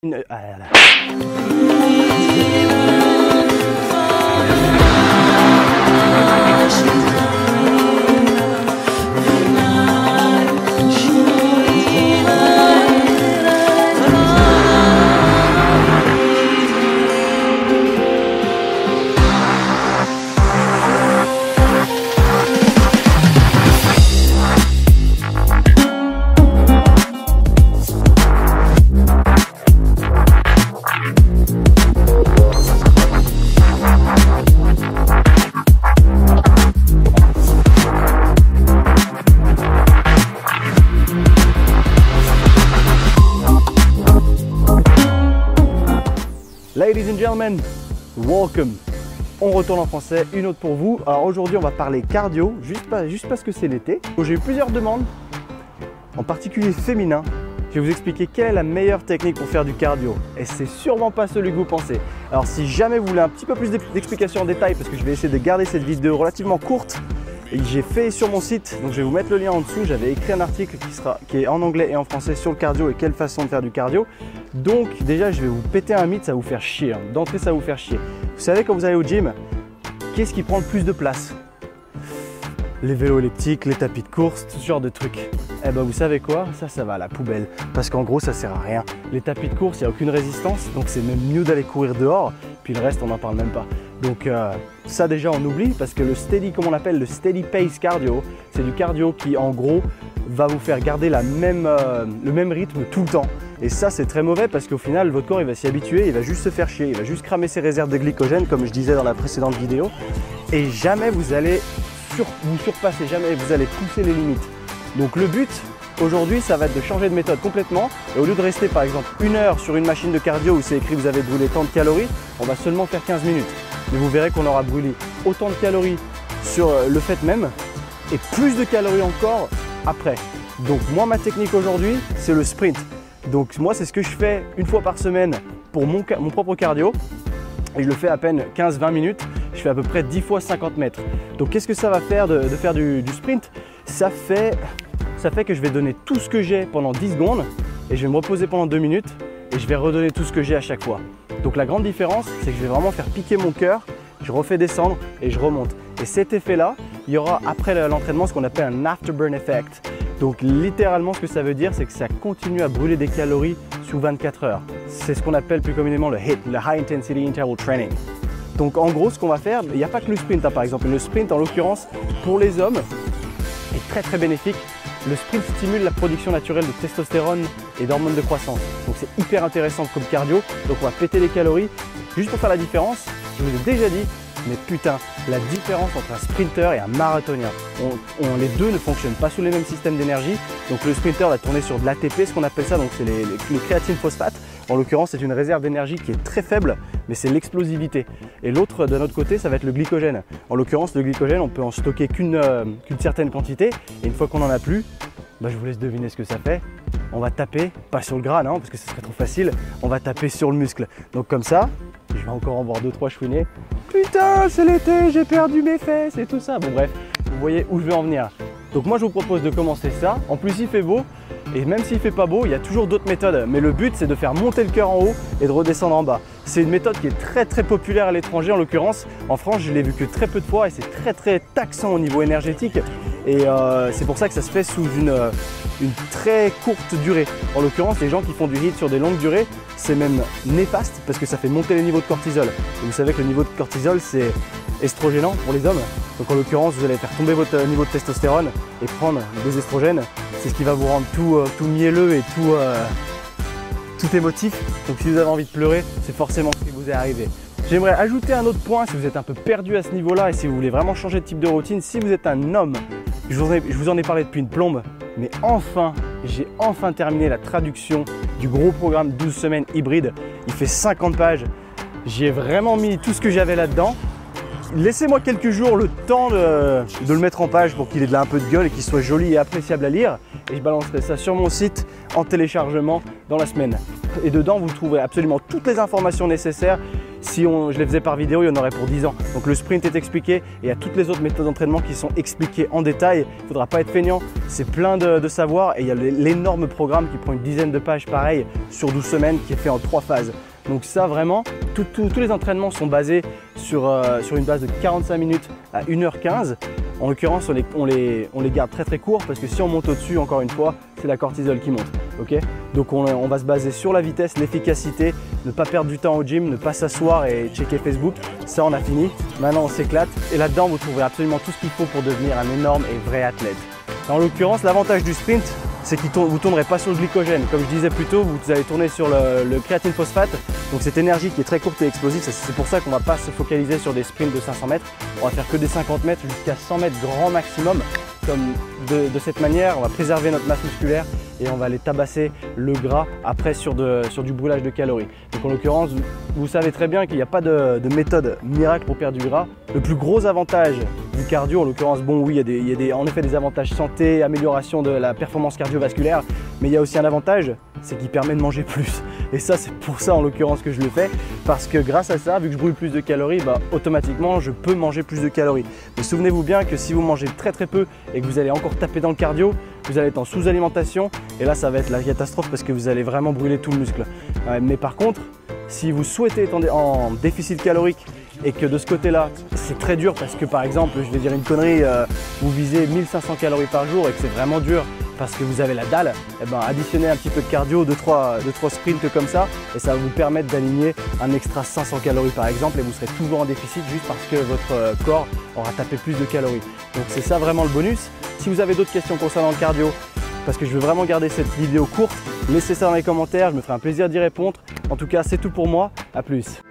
Ah là là. Ladies and gentlemen, welcome. On retourne en français, une autre pour vous. Alors aujourd'hui on va parler cardio, juste parce que c'est l'été. J'ai eu plusieurs demandes, en particulier féminins. Je vais vous expliquer quelle est la meilleure technique pour faire du cardio. Et c'est sûrement pas celui que vous pensez. Alors si jamais vous voulez un petit peu plus d'explications en détail, parce que je vais essayer de garder cette vidéo relativement courte, et j'ai fait sur mon site, donc je vais vous mettre le lien en dessous. J'avais écrit un article qui est en anglais et en français sur le cardio et quelle façon de faire du cardio. Donc déjà je vais vous péter un mythe, ça va vous faire chier. D'entrée ça va vous faire chier. Vous savez quand vous allez au gym, qu'est-ce qui prend le plus de place? Les vélos elliptiques, les tapis de course, tout ce genre de trucs. Eh ben vous savez quoi? Ça va à la poubelle. Parce qu'en gros ça sert à rien. Les tapis de course, il n'y a aucune résistance, donc c'est même mieux d'aller courir dehors. Puis le reste on n'en parle même pas. Donc ça déjà on oublie parce que le steady, comme on l'appelle, le steady pace cardio, c'est du cardio qui en gros va vous faire garder le même rythme tout le temps. Et ça c'est très mauvais parce qu'au final votre corps il va s'y habituer, il va juste se faire chier, il va juste cramer ses réserves de glycogène comme je disais dans la précédente vidéo. Et jamais vous allez vous surpasser, jamais vous allez pousser les limites. Donc le but aujourd'hui ça va être de changer de méthode complètement. Et au lieu de rester par exemple 1 heure sur une machine de cardio où c'est écrit vous avez brûlé tant de calories, on va seulement faire 15 minutes. Mais vous verrez qu'on aura brûlé autant de calories sur le fait même et plus de calories encore après. Donc moi ma technique aujourd'hui c'est le sprint. Donc moi c'est ce que je fais une fois par semaine pour mon propre cardio et je le fais à peine 15-20 minutes. Je fais à peu près 10 fois 50 mètres. Donc qu'est-ce que ça va faire de faire du sprint? Ça fait que je vais donner tout ce que j'ai pendant 10 secondes et je vais me reposer pendant 2 minutes et je vais redonner tout ce que j'ai à chaque fois. Donc la grande différence c'est que je vais vraiment faire piquer mon cœur, je refais descendre et je remonte. Et cet effet là, il y aura après l'entraînement ce qu'on appelle un afterburn effect. Donc littéralement ce que ça veut dire c'est que ça continue à brûler des calories sous 24 heures. C'est ce qu'on appelle plus communément le HIIT, le High Intensity Interval Training. Donc en gros ce qu'on va faire, il n'y a pas que le sprint par exemple. Le sprint en l'occurrence pour les hommes est très bénéfique. Le sprint stimule la production naturelle de testostérone et d'hormones de croissance. Donc c'est hyper intéressant comme cardio. Donc on va péter les calories. Juste pour faire la différence, je vous ai déjà dit, mais putain, la différence entre un sprinter et un marathonien. Les deux ne fonctionnent pas sous les mêmes systèmes d'énergie. Donc le sprinter va tourner sur de l'ATP, ce qu'on appelle ça, donc c'est les créatine phosphate. En l'occurrence, c'est une réserve d'énergie qui est très faible, mais c'est l'explosivité. Et l'autre, d'un autre côté, ça va être le glycogène. En l'occurrence, le glycogène, on peut en stocker qu'une certaine quantité. Et une fois qu'on n'en a plus, bah, je vous laisse deviner ce que ça fait. On va taper, pas sur le gras, non, parce que ce serait trop facile. On va taper sur le muscle. Donc comme ça, je vais encore en voir 2-3 chouinets. Putain, c'est l'été, j'ai perdu mes fesses et tout ça. Bon bref, vous voyez où je veux en venir. Donc moi, je vous propose de commencer ça. En plus, il fait beau. Et même s'il ne fait pas beau, il y a toujours d'autres méthodes. Mais le but, c'est de faire monter le cœur en haut et de redescendre en bas. C'est une méthode qui est très populaire à l'étranger. En l'occurrence, en France, je l'ai vu que très peu de fois et c'est très taxant au niveau énergétique. Et c'est pour ça que ça se fait sous une très courte durée. En l'occurrence, les gens qui font du HIIT sur des longues durées, c'est même néfaste parce que ça fait monter les niveaux de cortisol. Et vous savez que le niveau de cortisol, c'est estrogénant pour les hommes. Donc en l'occurrence, vous allez faire tomber votre niveau de testostérone et prendre des estrogènes. C'est ce qui va vous rendre tout mielleux et tout émotif. Donc si vous avez envie de pleurer, c'est forcément ce qui vous est arrivé. J'aimerais ajouter un autre point si vous êtes un peu perdu à ce niveau-là et si vous voulez vraiment changer de type de routine. Si vous êtes un homme, je vous en ai parlé depuis une plombe, mais j'ai enfin terminé la traduction du gros programme 12 semaines hybride. Il fait 50 pages. J'y ai vraiment mis tout ce que j'avais là-dedans. Laissez-moi quelques jours le temps de le mettre en page pour qu'il ait un peu de gueule et qu'il soit joli et appréciable à lire. Et je balancerai ça sur mon site en téléchargement dans la semaine. Et dedans, vous trouverez absolument toutes les informations nécessaires. Si je les faisais par vidéo, il y en aurait pour 10 ans. Donc le sprint est expliqué et il y a toutes les autres méthodes d'entraînement qui sont expliquées en détail. Il ne faudra pas être feignant, c'est plein de savoir. Et il y a l'énorme programme qui prend une dizaine de pages pareil sur 12 semaines qui est fait en 3 phases. Donc ça vraiment, tous les entraînements sont basés sur une base de 45 minutes à 1h15. En l'occurrence, on les garde très courts parce que si on monte au-dessus, encore une fois, c'est la cortisol qui monte. Okay, donc on va se baser sur la vitesse, l'efficacité, ne pas perdre du temps au gym, ne pas s'asseoir et checker Facebook. Ça, on a fini. Maintenant, on s'éclate. Et là-dedans, vous trouverez absolument tout ce qu'il faut pour devenir un énorme et vrai athlète. En l'occurrence, l'avantage du sprint, c'est que vous ne tournerez pas sur le glycogène. Comme je disais plus tôt, vous allez tourner sur le créatine phosphate. Donc cette énergie qui est très courte et explosive, c'est pour ça qu'on ne va pas se focaliser sur des sprints de 500 mètres. On va faire que des 50 mètres jusqu'à 100 mètres grand maximum. Comme de cette manière, on va préserver notre masse musculaire et on va aller tabasser le gras après sur du brûlage de calories. Donc en l'occurrence, vous savez très bien qu'il n'y a pas de méthode miracle pour perdre du gras. Le plus gros avantage du cardio, en l'occurrence, bon oui, il y a en effet des avantages santé, amélioration de la performance cardiovasculaire, mais il y a aussi un avantage, c'est qu'il permet de manger plus. Et ça, c'est pour ça en l'occurrence que je le fais, parce que grâce à ça, vu que je brûle plus de calories, automatiquement je peux manger plus de calories. Mais souvenez-vous bien que si vous mangez très peu et que vous allez encore taper dans le cardio, vous allez être en sous-alimentation et là ça va être la catastrophe parce que vous allez vraiment brûler tout le muscle. Mais par contre, si vous souhaitez être en déficit calorique et que de ce côté-là, c'est très dur parce que par exemple, je vais dire une connerie, vous visez 1500 calories par jour et que c'est vraiment dur parce que vous avez la dalle, additionnez un petit peu de cardio, 2-3 sprints comme ça et ça va vous permettre d'aligner un extra 500 calories par exemple et vous serez toujours en déficit juste parce que votre corps aura tapé plus de calories. Donc c'est ça vraiment le bonus. Si vous avez d'autres questions concernant le cardio, parce que je veux vraiment garder cette vidéo courte, laissez ça dans les commentaires, je me ferai un plaisir d'y répondre. En tout cas, c'est tout pour moi, à plus.